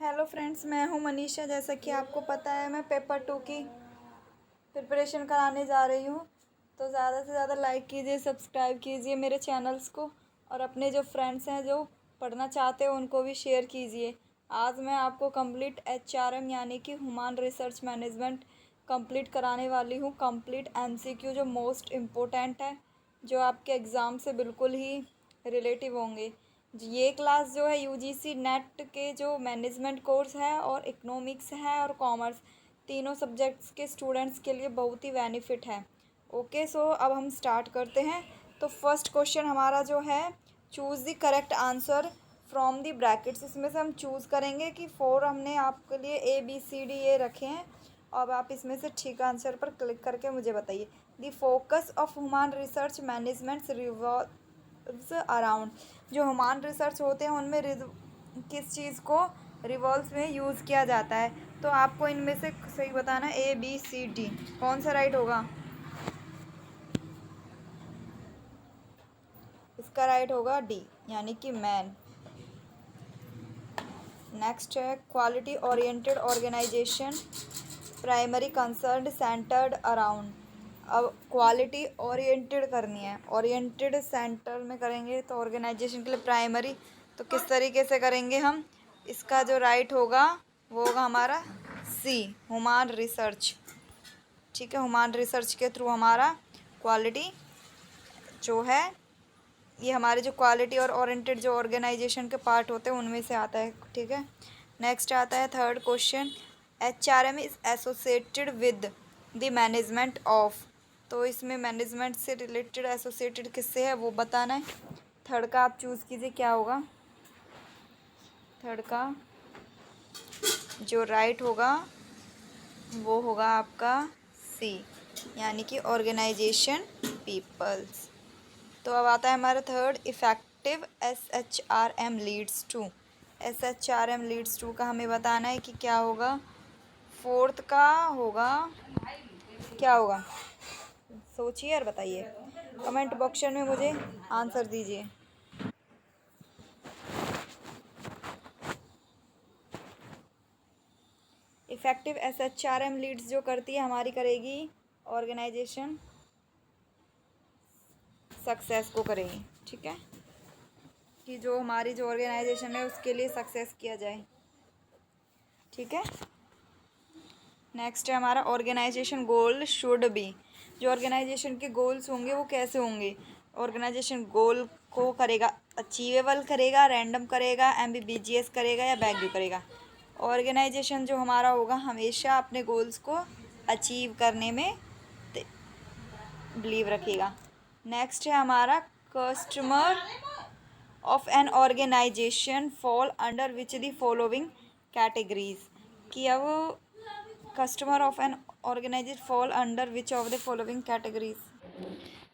Hello friends, मैं हूं मनीषा। जैसा कि आपको पता है, मैं पेपर 2 की प्रिपरेशन कराने जा रही हूं। तो ज़्यादा से ज़्यादा लाइक कीजिए, सब्सक्राइब कीजिए मेरे चैनल्स को, और अपने जो फ्रेंड्स हैं जो पढ़ना चाहते हो उनको भी शेयर कीजिए। आज मैं आपको कंप्लीट HRM यानी कि ह्यूमन रिसर्च मैनेजमेंट कंप्लीट कराने वाली हूँ। कंप्लीट MCQ जो मोस्ट इम्पोर्टेंट है, जो आपके एग्ज़ाम से बिल्कुल ही रिलेटिव होंगे। ये क्लास जो है UGC नेट के जो मैनेजमेंट कोर्स है और इकोनॉमिक्स है और कॉमर्स, तीनों सब्जेक्ट्स के स्टूडेंट्स के लिए बहुत ही बेनिफिट है। ओके, सो अब हम स्टार्ट करते हैं। तो फर्स्ट क्वेश्चन हमारा जो है, choose the correct answer from the brackets. इसमें से हम चूज़ करेंगे कि 4 हमने आपके लिए ABCD रखे हैं। अब आप इसमें से ठीक आंसर पर क्लिक करके मुझे बताइए। The focus of human research management revolves around. जो ह्यूमन रिसर्च होते हैं उनमें किस चीज़ को रिवॉल्व्स में यूज़ किया जाता है। तो आपको इनमें से सही बताना है ABCD। कौन सा राइट होगा? इसका राइट होगा D, यानी कि मैन। नेक्स्ट है quality oriented organisation primary concern centred around. अब क्वालिटी ओरिएंटेड करनी है, ओरिएंटेड सेंटर में करेंगे तो ऑर्गेनाइजेशन के लिए प्राइमरी, तो किस तरीके से करेंगे हम? इसका जो राइट होगा वो होगा हमारा C, ह्यूमन रिसर्च। ठीक है, ह्यूमन रिसर्च के थ्रू हमारा क्वालिटी जो है, ये हमारे जो क्वालिटी और ओरिएंटेड जो ऑर्गेनाइजेशन के पार्ट होते हैं उनमें से आता है। ठीक है, नेक्स्ट आता है third question. HRM is associated with the management of. तो इसमें मैनेजमेंट से रिलेटेड एसोसिएटेड किससे है वो बताना है। थर्ड का आप चूज़ कीजिए क्या होगा। थर्ड का जो राइट होगा वो होगा आपका C, यानी कि ऑर्गेनाइजेशन पीपल्स। तो अब आता है हमारा third, effective SHRM leads to. SHRM leads to का हमें बताना है कि क्या होगा। फोर्थ का होगा, क्या होगा? सोचिए और बताइए, कमेंट बॉक्स में मुझे आंसर दीजिए। इफ़ेक्टिव SHRM लीड्स जो करती है हमारी, करेगी ऑर्गेनाइजेशन सक्सेस को करेगी। ठीक है, कि जो हमारी जो ऑर्गेनाइजेशन है उसके लिए सक्सेस किया जाए। ठीक है, नेक्स्ट है हमारा ऑर्गेनाइजेशन गोल शुड बी। जो ऑर्गेनाइजेशन के गोल्स होंगे वो कैसे होंगे? ऑर्गेनाइजेशन गोल को करेगा अचीवेबल करेगा, रैंडम करेगा, एम्बिविजियस करेगा या वैल्यू करेगा। ऑर्गेनाइजेशन जो हमारा होगा हमेशा अपने गोल्स को अचीव करने में बिलीव रखेगा। नेक्स्ट है हमारा customer of an organisation fall under which the following categories. कि अब customer of an organisation fall under which of the following categories.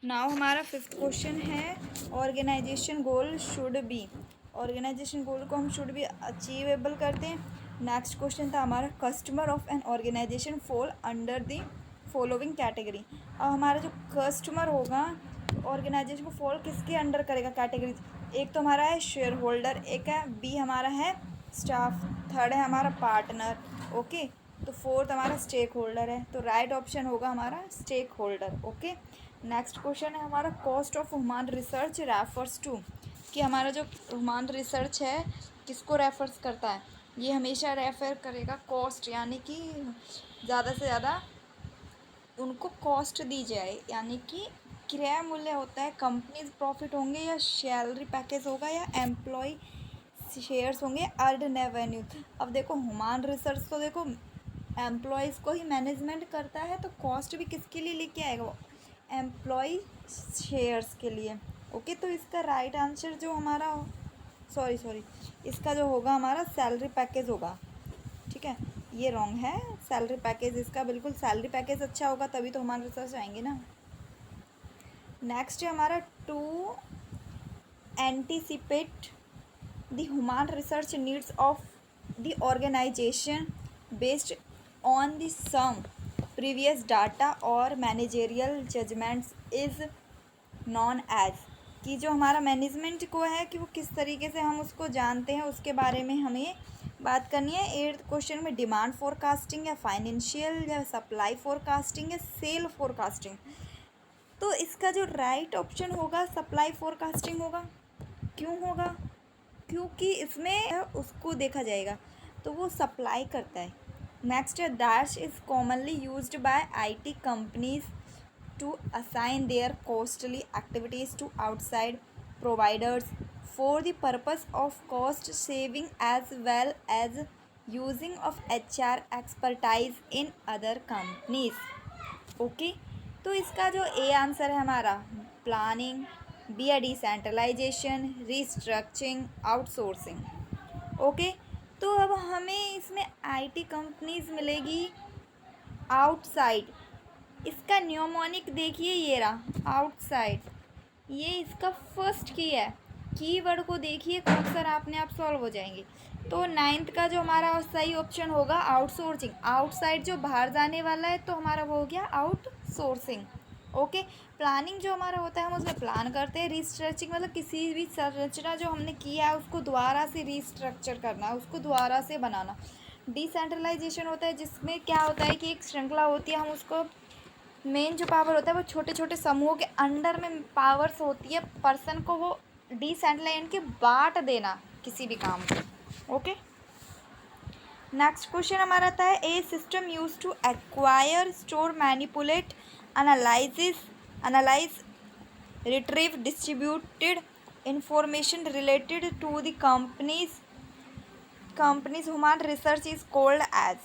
Now हमारा फिफ्थ क्वेश्चन है, organization goal should be. Organization goal को हम should be achievable करते हैं। Next question था हमारा, customer of an organisation fall under the following category. अब हमारा जो कस्टमर होगा ऑर्गेनाइजेशन को फॉल किसके अंडर करेगा कैटेगरीज? एक तो हमारा है शेयर होल्डर, एक है B हमारा है स्टाफ, थर्ड है हमारा पार्टनर। ओके, तो फोर्थ हमारा स्टेक होल्डर है। तो राइट ऑप्शन होगा हमारा stake holder. Okay, next question है हमारा, cost of human research refers to. कि हमारा जो ह्यूमन रिसर्च है किसको रेफर्स करता है? ये हमेशा रेफर करेगा कॉस्ट, यानी कि ज़्यादा से ज़्यादा उनको कॉस्ट दी जाए, यानी कि क्रय मूल्य होता है। कंपनीज प्रॉफिट होंगे या सैलरी पैकेज होगा या एम्प्लॉय शेयर्स होंगे, अर्ड रेवेन्यू। अब देखो ह्यूमन रिसर्च तो देखो एम्प्लॉयज़ को ही मैनेजमेंट करता है, तो कॉस्ट भी किसके लिए लेके आएगा वो? एम्प्लॉय शेयर्स के लिए। ओके, तो इसका राइट आंसर जो हमारा सॉरी इसका जो होगा हमारा सैलरी पैकेज होगा। ठीक है, ये रॉन्ग है। सैलरी पैकेज इसका, बिल्कुल सैलरी पैकेज अच्छा होगा तभी तो हमारे रिसर्च आएंगे ना। नेक्स्ट है हमारा, to anticipate the human research needs of the organization based on the some previous data और managerial judgements is non age. कि जो हमारा मैनेजमेंट को है कि वो किस तरीके से हम उसको जानते हैं उसके बारे में हमें बात करनी है। 8th क्वेश्चन में डिमांड फोरकास्टिंग या फाइनेंशियल या सप्लाई फोरकास्टिंग या सेल फोरकास्टिंग। तो इसका जो राइट ऑप्शन होगा सप्लाई फोरकास्टिंग होगा। क्यों होगा? क्योंकि इसमें उसको देखा जाएगा तो वो सप्लाई करता है। नेक्स्ट है dash is commonly used by IT companies to assign their costly activities to outside providers for the purpose of cost saving as well as using of HR expertise in other companies. Okay, तो इसका जो A answer है हमारा planning, B है decentralisation, restructuring, outsourcing. Okay, तो अब हमें इसमें आईटी कंपनीज मिलेगी आउटसाइड। इसका न्यूमोनिक देखिए, ये रहा आउटसाइड, ये इसका फर्स्ट की है। कीवर्ड को देखिए, अक्सर आपने आप सॉल्व हो जाएंगे। तो 9th का जो हमारा सही ऑप्शन होगा आउटसोर्सिंग। आउटसाइड जो बाहर जाने वाला है तो हमारा वो हो गया आउटसोर्सिंग। ओके, प्लानिंग जो हमारा होता है हम उसमें प्लान करते हैं। रिस्ट्रक्चरिंग मतलब किसी भी संरचना जो हमने किया है उसको दोबारा से रिस्ट्रक्चर करना, उसको दोबारा से बनाना। डिसेंट्रलाइजेशन होता है जिसमें क्या होता है कि एक श्रृंखला होती है, हम उसको मेन जो पावर होता है वो छोटे छोटे समूहों के अंडर में पावर्स होती है, पर्सन को वो डिसेंट्रलाइज के बांट देना किसी भी काम को। ओके, नेक्स्ट क्वेश्चन हमारा आता है a system use to acquire store manipulate analyze, retrieve distributed information related to the company's human research is called as।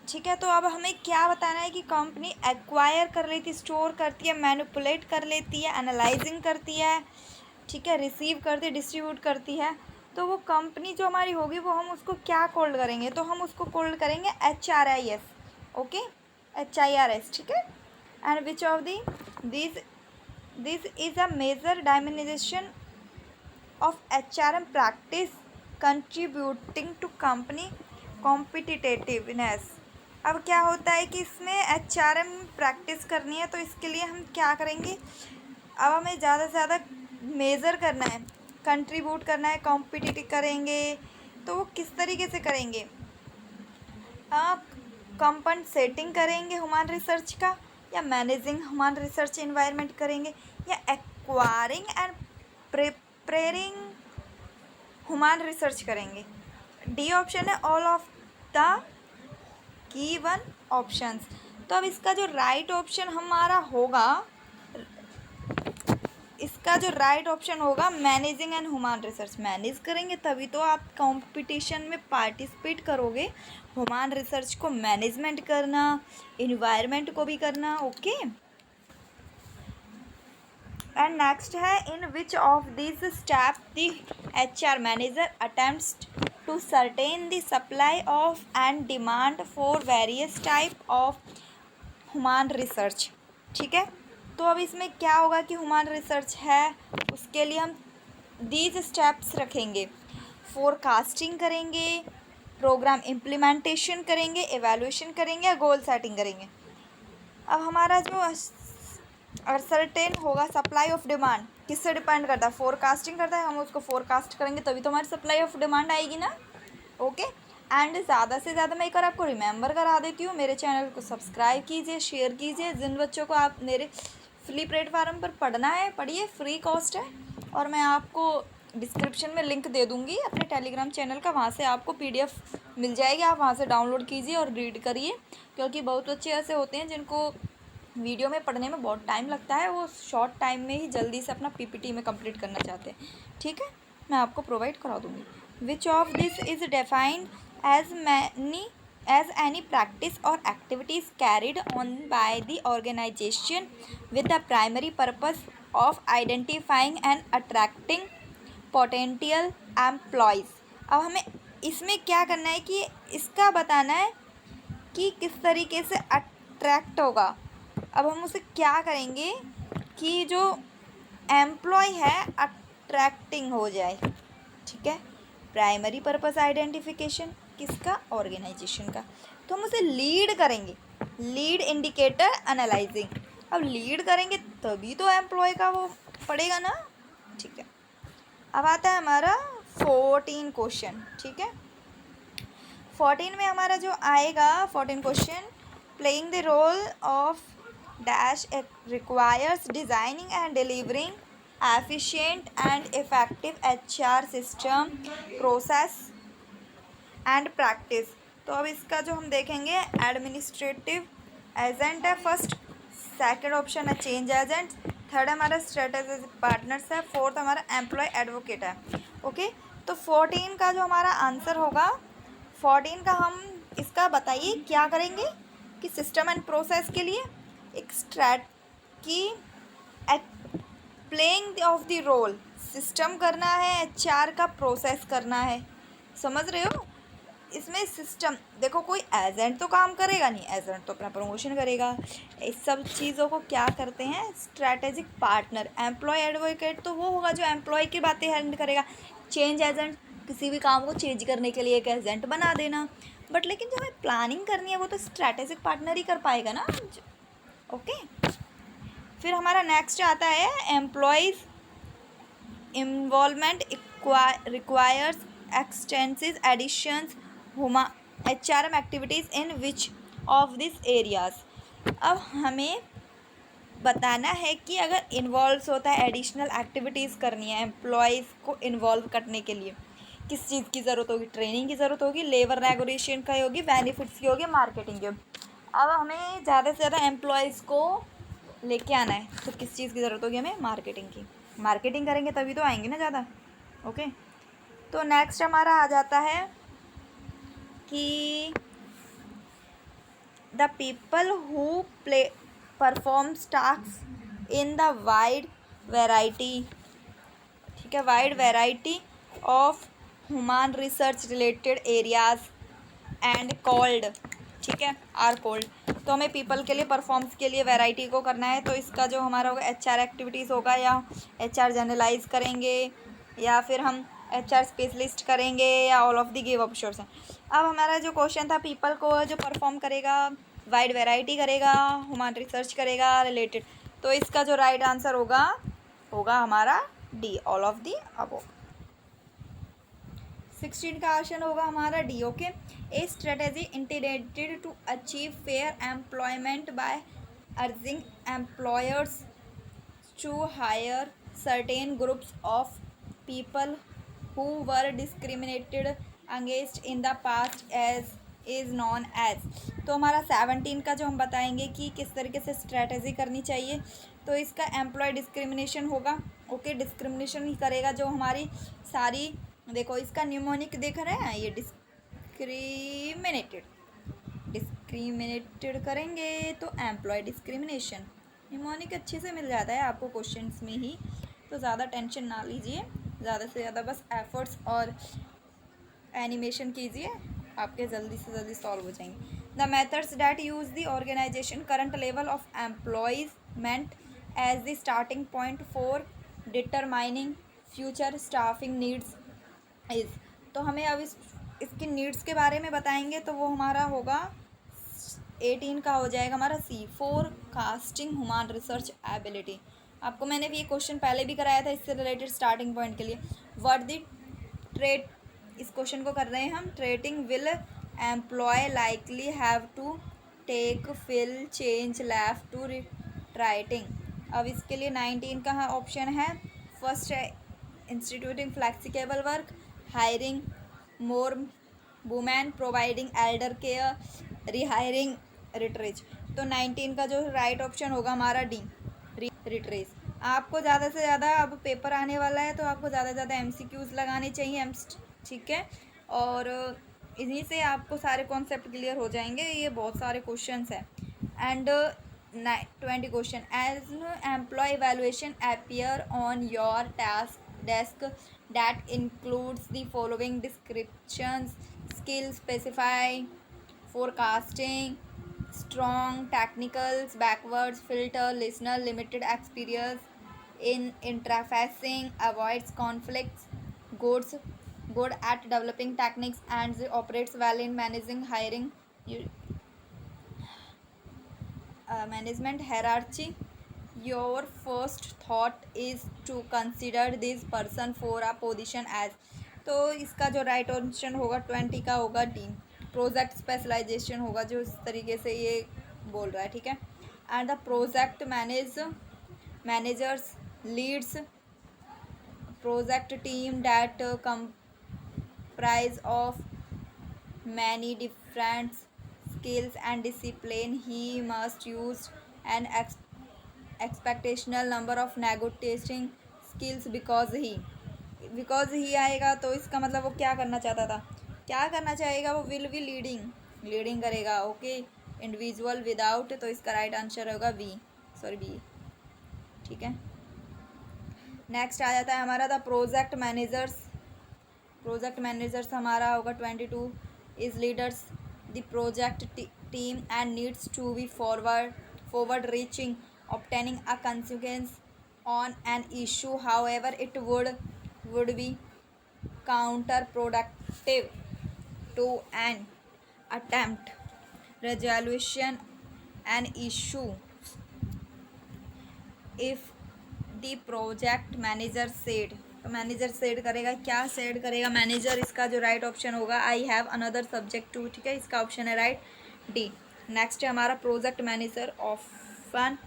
ठीक है, तो अब हमें क्या बताना है कि कंपनी एक्वायर कर लेती, स्टोर करती है, मैनिपुलेट कर लेती है, एनालाइजिंग करती है, ठीक है, रिसीव करती है, डिस्ट्रीब्यूट करती है। तो वो कंपनी जो हमारी होगी वो हम उसको क्या कोल्ड करेंगे? तो हम उसको कोल्ड करेंगे HRIS। ओके, HIRS, ठीक है। And which of this is a major dimension of HRM practice contributing to company competitiveness। अब क्या होता है कि इसमें HRM प्रैक्टिस करनी है तो इसके लिए हम क्या करेंगे? अब हमें ज़्यादा से ज़्यादा मेज़र करना है, कंट्रीब्यूट करना है, कॉम्पिटिटिव करेंगे। तो वो किस तरीके से करेंगे? आप कंपनसेटिंग करेंगे ह्यूमन रिसर्च का, या मैनेजिंग ह्यूमन रिसर्च इन्वायरमेंट करेंगे, या acquiring and preparing human research करेंगे। डी ऑप्शन है all of the given options. तो अब इसका जो राइट ऑप्शन हमारा होगा, इसका जो राइट ऑप्शन होगा managing and human research. Manage करेंगे तभी तो आप कंपटीशन में पार्टिसिपेट करोगे। ह्यूमन रिसर्च को मैनेजमेंट करना, इन्वायरमेंट को भी करना। ओके, एंड नेक्स्ट है in which of this step the HR manager attempts to certain the supply of and demand for various type of human research. ठीक है, तो अब इसमें क्या होगा कि ह्यूमन रिसर्च है, उसके लिए हम दीज स्टेप्स रखेंगे। फोरकास्टिंग करेंगे, प्रोग्राम इम्प्लीमेंटेशन करेंगे, एवेल्यूशन करेंगे, गोल सेटिंग करेंगे। अब हमारा जो असर्टेन होगा सप्लाई ऑफ डिमांड किससे डिपेंड करता है? फोरकास्टिंग करता है, हम उसको फोरकास्ट करेंगे तभी तो हमारी सप्लाई ऑफ डिमांड आएगी ना। ओके, एंड ज़्यादा से ज़्यादा मैं एक बार आपको रिमेंबर करा देती हूँ, मेरे चैनल को सब्सक्राइब कीजिए, शेयर कीजिए। जिन बच्चों को आप मेरे फ्री प्लेटफार्म पर पढ़ना है पढ़िए, फ्री कॉस्ट है। और मैं आपको डिस्क्रिप्शन में लिंक दे दूँगी अपने टेलीग्राम चैनल का, वहाँ से आपको PDF मिल जाएगी, आप वहाँ से डाउनलोड कीजिए और रीड करिए। क्योंकि बहुत बच्चे ऐसे होते हैं जिनको वीडियो में पढ़ने में बहुत टाइम लगता है, वो शॉर्ट टाइम में ही जल्दी से अपना PPT में कंप्लीट करना चाहते हैं। ठीक है, मैं आपको प्रोवाइड करा दूँगी। विच of this is defined as any practice or activities carried on by the organization with the primary purpose of identifying and attracting potential employees। अब हमें इसमें क्या करना है कि इसका बताना है कि किस तरीके से अट्रैक्ट होगा। अब हम उसे क्या करेंगे कि जो एम्प्लॉय है अट्रैक्टिंग हो जाए। ठीक है, प्राइमरी पर्पस आइडेंटिफिकेशन किसका? ऑर्गेनाइजेशन का। तो हम उसे लीड करेंगे, लीड इंडिकेटर एनालाइजिंग। अब लीड करेंगे तभी तो एम्प्लॉय का वो पड़ेगा ना। ठीक है, अब आता है हमारा 14 क्वेश्चन। ठीक है, 14 में हमारा जो आएगा 14 question, playing the role of dash requires designing and delivering efficient and effective HR system process and practice. तो अब इसका जो हम देखेंगे एडमिनिस्ट्रेटिव एजेंट है फर्स्ट, सेकंड ऑप्शन है चेंज एजेंट, थर्ड हमारा स्ट्रेटेजिक पार्टनर्स है, फोर्थ हमारा एम्प्लॉय एडवोकेट है। ओके, तो 14 का जो हमारा आंसर होगा, 14 का हम इसका बताइए क्या करेंगे कि सिस्टम एंड प्रोसेस के लिए एक स्ट्रैट की playing of the role, system करना है, HR का प्रोसेस करना है, समझ रहे हो। इसमें सिस्टम देखो, कोई एजेंट तो काम करेगा नहीं, एजेंट तो अपना प्रमोशन करेगा, इस सब चीज़ों को क्या करते हैं स्ट्रैटेजिक पार्टनर। एम्प्लॉय एडवोकेट तो वो होगा जो एम्प्लॉय की बातें हैंडल करेगा, चेंज एजेंट किसी भी काम को चेंज करने के लिए एक एजेंट बना देना, बट लेकिन जो हमें प्लानिंग करनी है वो तो स्ट्रैटेजिक पार्टनर ही कर पाएगा ना। ओके, फिर हमारा नेक्स्ट आता है employees involvement requires extensive additions HRM activities in which of this areas. अब हमें बताना है कि अगर इन्वॉल्व होता है, एडिशनल एक्टिविटीज़ करनी है एम्प्लॉयज़ को इन्वॉल्व करने के लिए, किस चीज़ की ज़रूरत होगी, ट्रेनिंग की ज़रूरत होगी, लेबर नेगोशिएशन का होगी, बेनिफिट्स की होगी, मार्केटिंग की। अब हमें ज़्यादा से ज़्यादा एम्प्लॉयज़ को लेके आना है तो किस चीज़ की ज़रूरत होगी, हमें मार्केटिंग की। मार्केटिंग करेंगे तभी तो आएंगे ना ज़्यादा। ओके, तो नेक्स्ट हमारा आ जाता है कि the people who play performs task in the wide variety, ठीक है, wide variety of human research related areas and called, ठीक है, आर कॉल्ड। तो हमें पीपल के लिए परफॉर्म्स के लिए वैरायटी को करना है, तो इसका जो हमारा होगा HR एक्टिविटीज़ होगा, या HR जनरलाइज करेंगे, या फिर हम HR स्पेशलिस्ट करेंगे, या all of the give options हैं। अब हमारा जो क्वेश्चन था, पीपल को जो परफॉर्म करेगा, वाइड वैरायटी करेगा, ह्यूमन रिसर्च करेगा रिलेटेड, तो इसका जो राइट आंसर होगा हमारा D, all of the above. 16 का ऑप्शन होगा हमारा D. Okay, A strategy integrated to achieve fair employment by urging employers to hire certain groups of people who were discriminated against in the past as is known as. तो हमारा 17 का जो हम बताएंगे कि किस तरीके से स्ट्रेटेजी करनी चाहिए, तो इसका एम्प्लॉय डिस्क्रिमिनेशन होगा। ओके, डिस्क्रिमिनेशन ही करेगा जो हमारी सारी, देखो इसका न्यूमोनिक देख रहे हैं, ये डिस्क्रिमिनेटेड करेंगे तो एम्प्लॉय डिस्क्रिमिनेशन, न्यूमोनिक अच्छे से मिल जाता है आपको क्वेश्चंस में ही, तो ज़्यादा टेंशन ना लीजिए, ज़्यादा से ज़्यादा बस एफर्ट्स और एनिमेशन कीजिए, आपके जल्दी से जल्दी सॉल्व हो जाएंगे। The methods that use the organisation current level of employment as the starting point for determining future staffing needs is. तो हमें अब इसकी नीड्स के बारे में बताएंगे, तो वो हमारा होगा 18 का हो जाएगा हमारा सी, फोरकास्टिंग ह्यूमन रिसर्च एबिलिटी। आपको मैंने भी ये क्वेश्चन पहले भी कराया था इससे रिलेटेड स्टार्टिंग पॉइंट के लिए। व्हाट द ट्रेट, इस क्वेश्चन को कर रहे हैं हम, treating will employ likely have to take fill change left to writing. अब इसके लिए 19 का ऑप्शन है फर्स्ट है instituting flexible work, hiring more women, providing elder care, rehiring retirees. तो 19 का जो राइट ऑप्शन होगा हमारा डी, रिट्रेज। आपको ज़्यादा से ज़्यादा, अब पेपर आने वाला है तो आपको ज़्यादा से ज़्यादा MCQs लगाने चाहिए, ठीक है, और इन्हीं से आपको सारे कॉन्सेप्ट क्लियर हो जाएंगे। ये बहुत सारे क्वेश्चंस हैं and 20 question. As employee evaluation appear on your desk that includes the following descriptions: skill specify, forecasting, strong technicals, backwards filter, listener, limited experience in interfacing, avoids conflicts, good at developing techniques, and operates well in managing hiring management hierarchy. Your first thought is to consider this person for a position as। तो इसका जो right option होगा 20 का होगा D, project specialisation होगा जो इस तरीके से ये बोल रहा है, ठीक है। And the project managers leads project team that comprise of many different skills and discipline. He must use an expectational number of negotiating skills because he आएगा तो इसका मतलब वो क्या करना चाहता था, क्या करना चाहेगा, वो विल बी लीडिंग करेगा। ओके, इंडिविजुअल विदाउट, तो इसका राइट आंसर होगा बी, बी, ठीक है। नेक्स्ट आ जाता है हमारा द प्रोजेक्ट मैनेजर्स हमारा होगा 22 is leaders the project team and needs to be forward reaching obtaining a consequence on an issue, however it would be counterproductive to an attempt resolution an issue if the project manager said। तो manager said करेगा, क्या said करेगा manager, इसका जो right option होगा I have another subject to, ठीक है, इसका ऑप्शन है राइट डी। नेक्स्ट है हमारा project manager often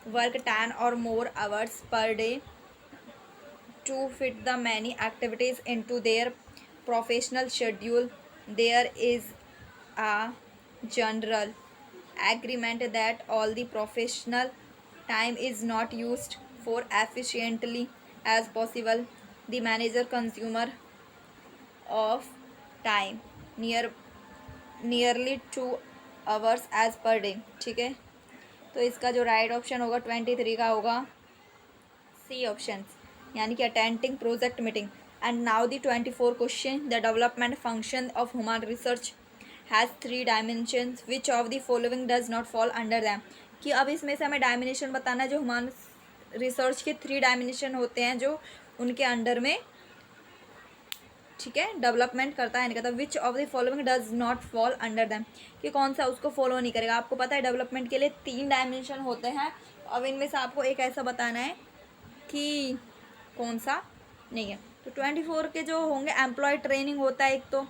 work 10 or more hours per day to fit the many activities into their professional schedule. There is a general agreement that all the professional time is not used for efficiently as possible. The manager consumer of time nearly 2 hours as per day, ठीक है। तो इसका जो right option होगा 23 का होगा C option, यानी कि attending project meeting. And now the 24 question, the development function of human research has 3 dimensions which of the following does not fall under them. कि अब इसमें से हमें डायमेंशन बताना है जो ह्यूमन रिसर्च के 3 डायमेंशन होते हैं जो उनके अंडर में, ठीक है, डेवलपमेंट करता है। नहीं कहता विच of the following does not fall under them, कि कौन सा उसको फॉलो नहीं करेगा। आपको पता है डेवलपमेंट के लिए 3 डायमेंशन होते हैं, अब इनमें से आपको एक ऐसा बताना है कि कौन सा नहीं है। तो 24 के जो होंगे, एम्प्लॉय ट्रेनिंग होता है एक तो,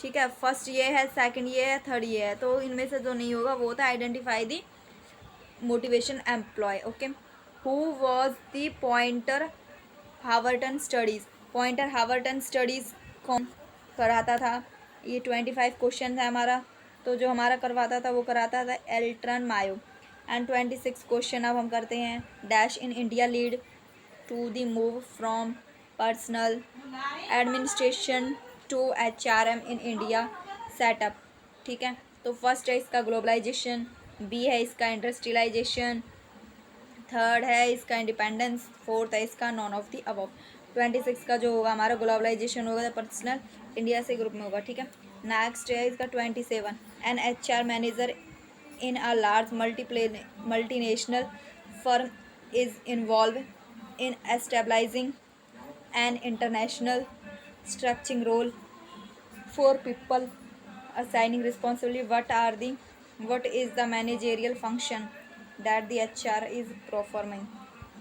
ठीक है, फर्स्ट ये है, सेकंड ये है, थर्ड ये है। तो इनमें से जो नहीं होगा वो होता है identify the motivation employ. Okay, who was the pointer हावर्टन स्टडीज़, पॉइंटर हावर्टन स्टडीज़ कौन कराता था। ये 25 क्वेश्चन है हमारा, तो जो हमारा करवाता था वो कराता था एल्ट्रन मायो। एंड 26 क्वेश्चन अब हम करते हैं, dash in India lead to the move from personnel administration to HRM in India setup, ठीक है। तो फर्स्ट है इसका ग्लोबलाइजेशन, बी है इसका इंडस्ट्रियलाइजेशन, थर्ड है इसका इंडिपेंडेंस, फोर्थ है इसका नॉन ऑफ द अबव। 26 का जो होगा हमारा ग्लोबलाइजेशन होगा, पर्सनल इंडिया से ग्रुप में होगा, ठीक है। नेक्स्ट है इसका 27, an HR manager in a large multinational firm is involve in establishing an international structuring role for people assigning responsibility what is the managerial function that the HR is performing।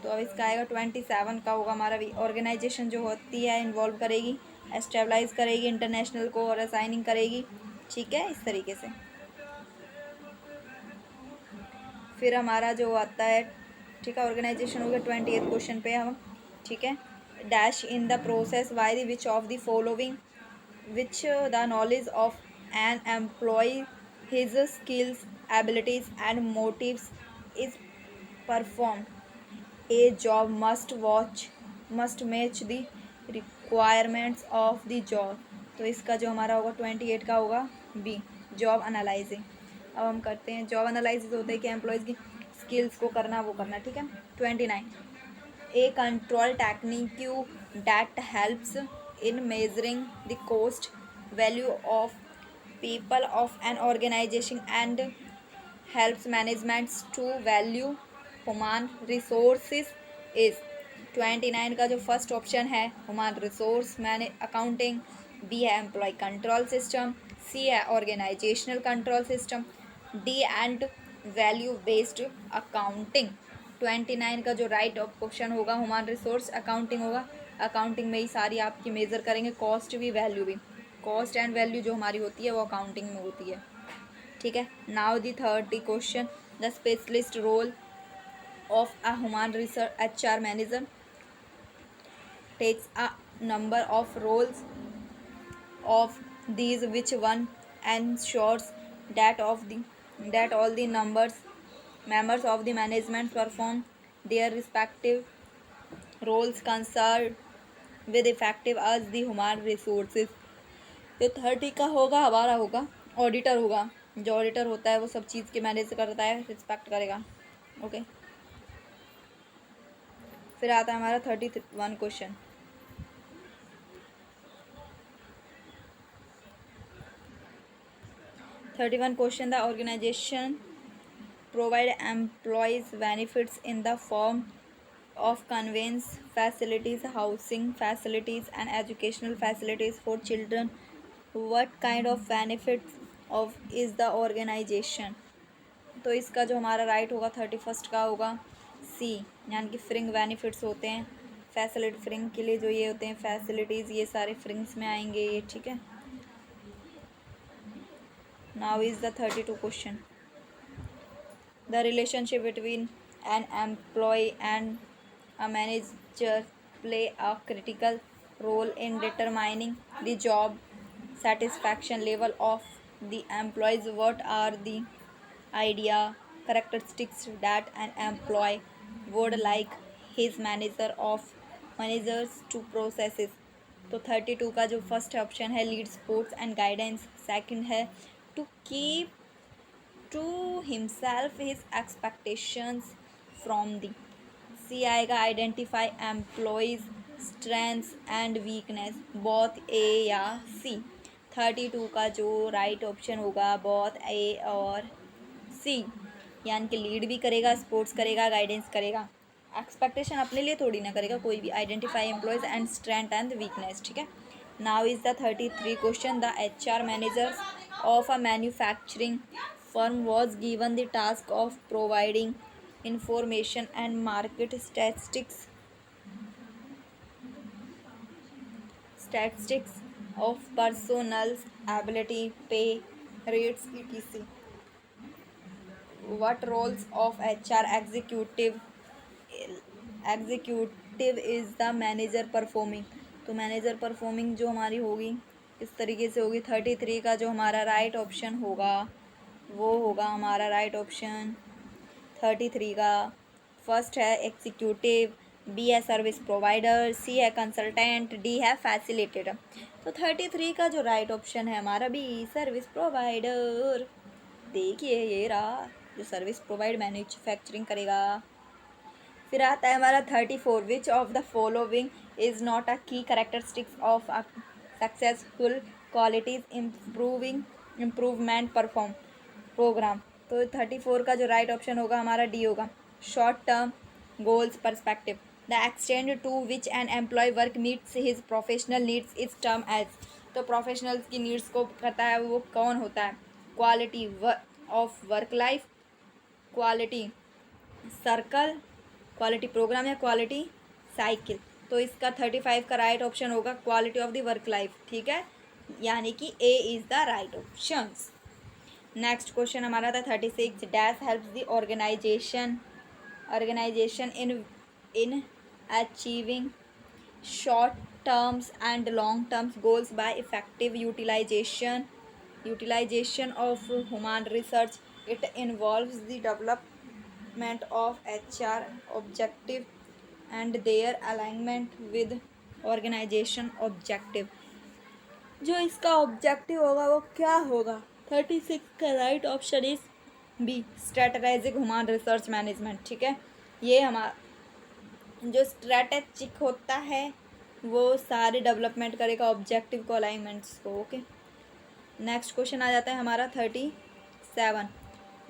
तो अब इसका आएगा 27 का होगा हमारा भी, ऑर्गेनाइजेशन जो होती है इन्वॉल्व करेगी, एस्टेब्लाइज करेगी इंटरनेशनल को और असाइनिंग करेगी, ठीक है, इस तरीके से। फिर हमारा जो आता है, ठीक है, ऑर्गेनाइजेशन हो गया 28 क्वेश्चन पे हम, ठीक है। Dash in the process why the which of the following which the knowledge of an employee, his skills, abilities and motives is performed. A job must match the requirements of the job। तो इसका जो हमारा होगा 28 का होगा B, job analysing. अब हम करते हैं जॉब एनालाइसिस होता है कि एम्प्लॉयज़ की स्किल्स को करना वो करना, ठीक है। 29, a control technique that helps in measuring the cost value of people of an organization and helps management to value human resources is। 29 का जो फर्स्ट ऑप्शन है ह्यूमन रिसोर्स मैने अकाउंटिंग, बी है एम्प्लॉय कंट्रोल सिस्टम, सी है organisational control system, D and value based accounting. 29 का जो right option होगा human resource accounting होगा। अकाउंटिंग में ही सारी आपकी मेज़र करेंगे, कॉस्ट भी वैल्यू भी। कॉस्ट एंड वैल्यू जो हमारी होती है वो अकाउंटिंग में होती है, ठीक है। Now the 30 question, the specialist role of a human research HR manager takes a number of roles of these, which one ensures that all the members of the management perform their respective roles concerned with effective as the human resources। तो 30 का होगा हमारा होगा auditor होगा, जो auditor होता है वो सब चीज़ के मैनेज करता है, रिस्पेक्ट करेगा, ओके। फिर आता है हमारा 31 question. 31 question, the organisation provide employees benefits in the form of conveyance facilities, housing facilities and educational facilities for children. What kind of benefits of is the organization? तो इसका जो हमारा राइट होगा 31 का होगा सी, यानी कि फ्रिंग बेनिफिट्स होते हैं, फैसिलिटी फ्रिंग के लिए जो ये होते हैं फैसिलिटीज़, ये सारे फ्रिंग्स में आएंगे ये, ठीक है। Now is the 32 question, the relationship between an employee and a manager play a critical role in determining the job satisfaction level of the employees. What are the idea characteristics that an employee would like his managers to processes? तो 32 का जो first option है lead supports and guidance, second है to keep to himself his expectations from the, C आएगा identify employees strengths and weakness, both A या C. 32 का जो right option होगा बोथ ए और सी, यानी कि लीड भी करेगा, स्पोर्ट्स करेगा, गाइडेंस करेगा, एक्सपेक्टेशन अपने लिए थोड़ी ना करेगा कोई भी। Identify employees and strength and weakness, ठीक है। Now is the 33 question, the HR manager of a manufacturing firm was given the task of providing information and market statistics of personnel's ability, pay rates, etc. What roles of HR executive is the manager performing? तो manager performing जो हमारी होगी इस तरीके से होगी। 33 का जो हमारा राइट ऑप्शन होगा वो होगा हमारा राइट ऑप्शन 33 का फर्स्ट है एग्जीक्यूटिव, बी है सर्विस प्रोवाइडर, सी है कंसल्टेंट, डी है फैसिलिटेटर। तो 33 का जो राइट ऑप्शन है हमारा बी सर्विस प्रोवाइडर। देखिए ये रहा जो सर्विस प्रोवाइड मैन्युफैक्चरिंग करेगा। फिर आता है हमारा 34, which of the following is not a key characteristics of a successful qualities improvement perform programme. तो 34 का जो राइट ऑप्शन होगा हमारा डी होगा short term goals perspective, the extend to which an employee work meets his professional needs is term as. तो professionals की needs को करता है वो कौन होता है, quality of work life, quality circle, quality programme या क्वालिटी साइकिल। तो इसका 35 का राइट ऑप्शन होगा quality of the work life, ठीक है, यानी कि A is the right option. Next question हमारा था 36, dash helps the organisation in achieving short terms and long terms goals by effective utilisation of human research. It involves the development of HR objective and their alignment with organisation objective. जो इसका objective होगा वो क्या होगा, 36 का right option is B strategic human research management, ठीक है। ये हमारा जो स्ट्रेटेजिक होता है वो सारे डेवलपमेंट करेगा ऑब्जेक्टिव को, अलाइनमेंट्स को, ओके। नेक्स्ट क्वेश्चन आ जाता है हमारा 37,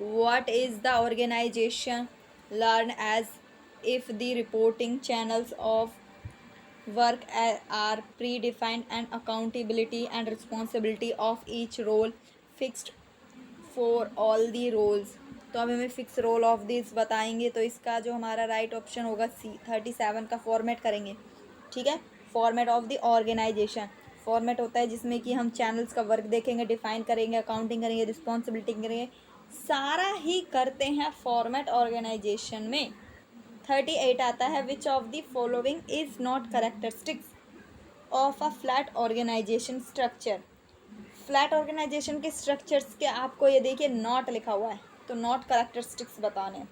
what is the organisation learn as if the reporting channels of work are predefined and accountability and responsibility of each role fixed for all the roles। तो अब हमें fix role of this बताएंगे। तो इसका जो हमारा राइट ऑप्शन होगा सी, 37 का फॉर्मेट करेंगे, ठीक है। Format of the organisation, format होता है जिसमें कि हम चैनल्स का वर्क देखेंगे, डिफाइन करेंगे, अकाउंटिंग करेंगे, रिस्पॉन्सिबिलिटी करेंगे, सारा ही करते हैं फॉर्मेट ऑर्गेनाइजेशन में। 38 आता है, which of the following is not characteristics of a flat organisation structure. Flat organisation के स्ट्रक्चर्स के आपको ये देखिए नॉट लिखा हुआ है, तो नॉट कैरेक्टरिस्टिक्स बताने हैं।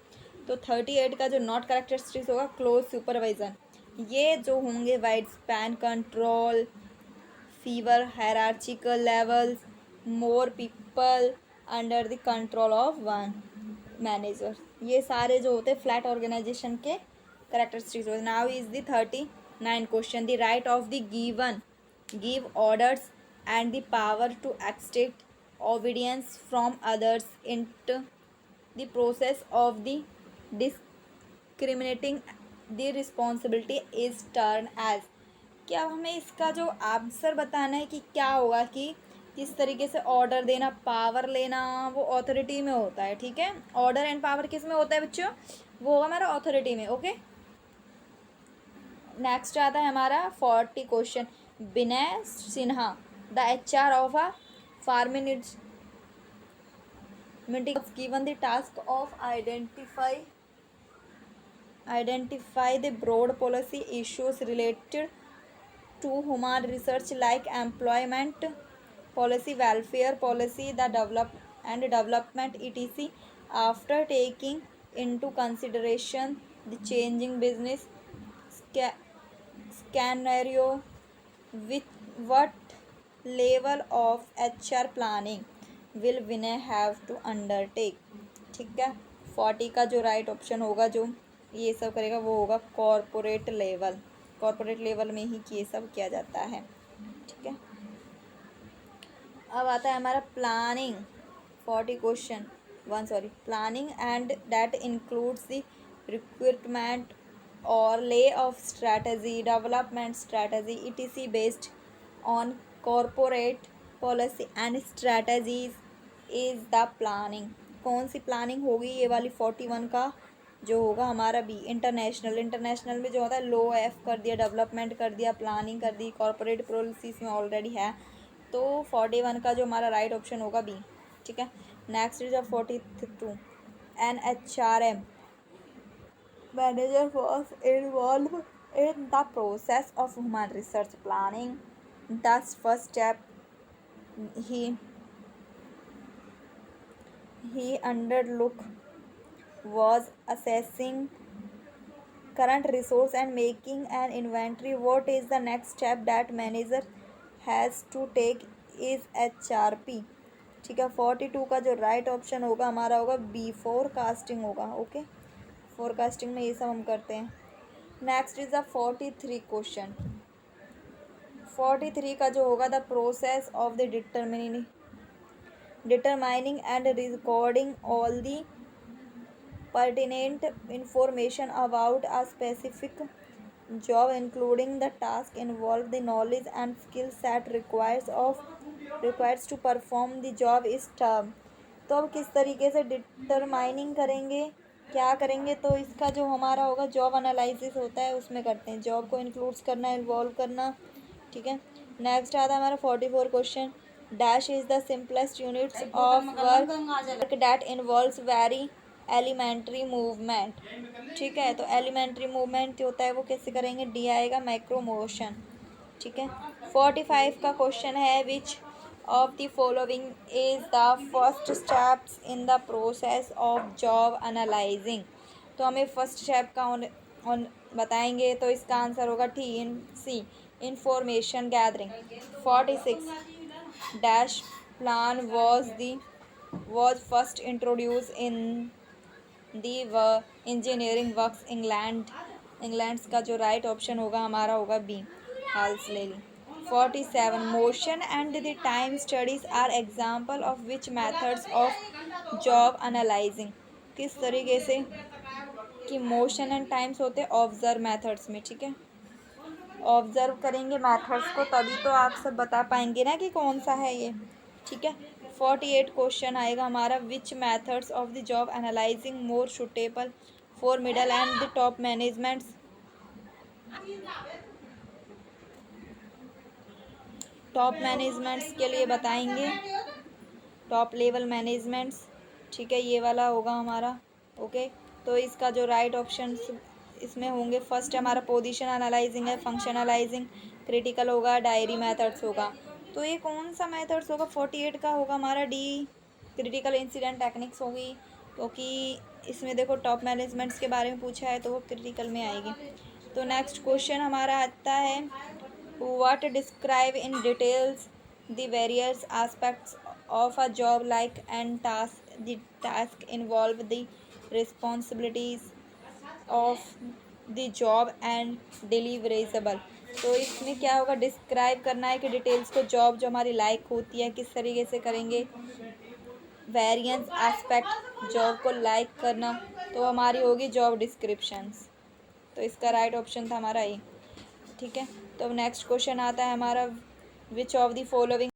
तो 38 का जो नॉट कैरेक्टरिस्टिक्स होगा, क्लोज सुपरवाइजन, ये जो होंगे wide span control, fewer hierarchical levels, more people under the control of one manager, ये सारे जो होते हैं फ्लैट ऑर्गेनाइजेशन के कैरेक्टरिस्टिक्स होते हैं। Now is the 39 question, the right of the given give orders and the power to extract obedience from others into the process of the discriminating the responsibility is termed as। क्या हमें इसका जो answer बताना है कि क्या होगा, कि किस तरीके से ऑर्डर देना, पावर लेना, वो ऑथोरिटी में होता है। ठीक है, ऑर्डर एंड पावर किस में होता है बच्चों, वो होगा हमारा ऑथोरिटी में। ओके, नेक्स्ट आता है हमारा 40 question, Vinay Sinha the HR of a pharmaceutical was given the task of identify the broad policy issues related to human research like employment policy, welfare policy, the development etc. After taking into consideration the changing business scenario, with what level of HR planning will Vinay have to undertake। ठीक है, 40 का जो right option होगा, जो ये सब करेगा, वो होगा कॉरपोरेट लेवल। कॉरपोरेट लेवल में ही ये सब किया जाता है। ठीक है, अब आता है हमारा planning 40 question planning and that includes the recruitment और layoff strategy, development strategy etc based on corporate policy and strategies is the planning. कौन सी प्लानिंग होगी, ये वाली 41 का जो होगा हमारा बी, इंटरनेशनल में जो होता है लो एफ कर दिया, डेवलपमेंट कर दिया, प्लानिंग कर दी, कॉरपोरेट पॉलिसीज में ऑलरेडी है, तो 41 का जो हमारा राइट ऑप्शन होगा बी। ठीक है, next is 42, an HRM manager was involve in the process of human research planning. Thus first step he undertook was assessing current resource and making an inventory. What is the next step that manager has to take is HRP। ठीक है, 42 का जो right option होगा हमारा होगा B, forecasting होगा। Okay, forecasting में ये सब हम करते हैं। नेक्स्ट इज द 43 क्वेश्चन, 43 का जो होगा the process of the determining and recording all the pertinent information about a specific job including the task involved, the knowledge and skill set requires to perform the job is term। तो अब किस तरीके से determining करेंगे, क्या करेंगे, तो इसका जो हमारा होगा जॉब एनालिसिस होता है उसमें करते हैं, जॉब को इंक्लूड्स करना, इन्वॉल्व करना। ठीक है, नेक्स्ट आता है हमारा 44 question, dash is the simplest units of work that involves very elementary movement. ठीक है, तो एलिमेंट्री मूवमेंट होता है वो कैसे करेंगे, डी आएगा, माइक्रो मोशन। ठीक है, 45 का क्वेश्चन है, which of the following is the first steps in the process of job analysing. तो हमें फर्स्ट स्टेप का ऑन बताएंगे, तो इसका आंसर होगा C, information gathering. 46 dash plan was first introduced in the engineering works England का जो right option होगा हमारा होगा बी, हाल्स ले ली। 47 motion and the time studies are example of which methods of job analysing. किस तरीके से कि मोशन एंड टाइम्स होते हैं ऑब्जर्व मैथड्स में। ठीक है, ऑब्जर्व करेंगे मैथड्स को तभी तो आप सब बता पाएंगे ना कि कौन सा है ये। ठीक है, 48 क्वेश्चन आएगा हमारा, which methods of the job analysing more suitable for middle and the top managements. Top managements के लिए बताएंगे, टॉप लेवल मैनेजमेंट्स, ठीक है, ये वाला होगा हमारा। ओके, तो इसका जो राइट ऑप्शन इसमें होंगे, फर्स्ट हमारा पोजीशन एनालाइजिंग है, फंक्शन एनालाइजिंग, क्रिटिकल होगा, डायरी मेथड्स होगा। तो ये कौन सा मेथड्स होगा? 48 का होगा हमारा डी, क्रिटिकल इंसिडेंट टेक्निक्स होगी, क्योंकि इसमें देखो टॉप मैनेजमेंट्स के बारे में पूछा है तो वो क्रिटिकल में आएगी। तो नेक्स्ट क्वेश्चन हमारा आता है, what describe in details the various aspects of a job like and the task involve the responsibilities of the job and deliverable। तो इसमें क्या होगा? डिस्क्राइब करना है कि डिटेल्स को, जॉब जो हमारी लाइक होती है किस तरीके से करेंगे। वेरियंस एस्पेक्ट, जॉब को लाइक करना, तो हमारी होगी जॉब डिस्क्रिप्शंस। तो इसका राइट ऑप्शन था हमारा ए, ठीक है। तो अब नेक्स्ट क्वेश्चन आता है हमारा, विच ऑफ द फॉलोइंग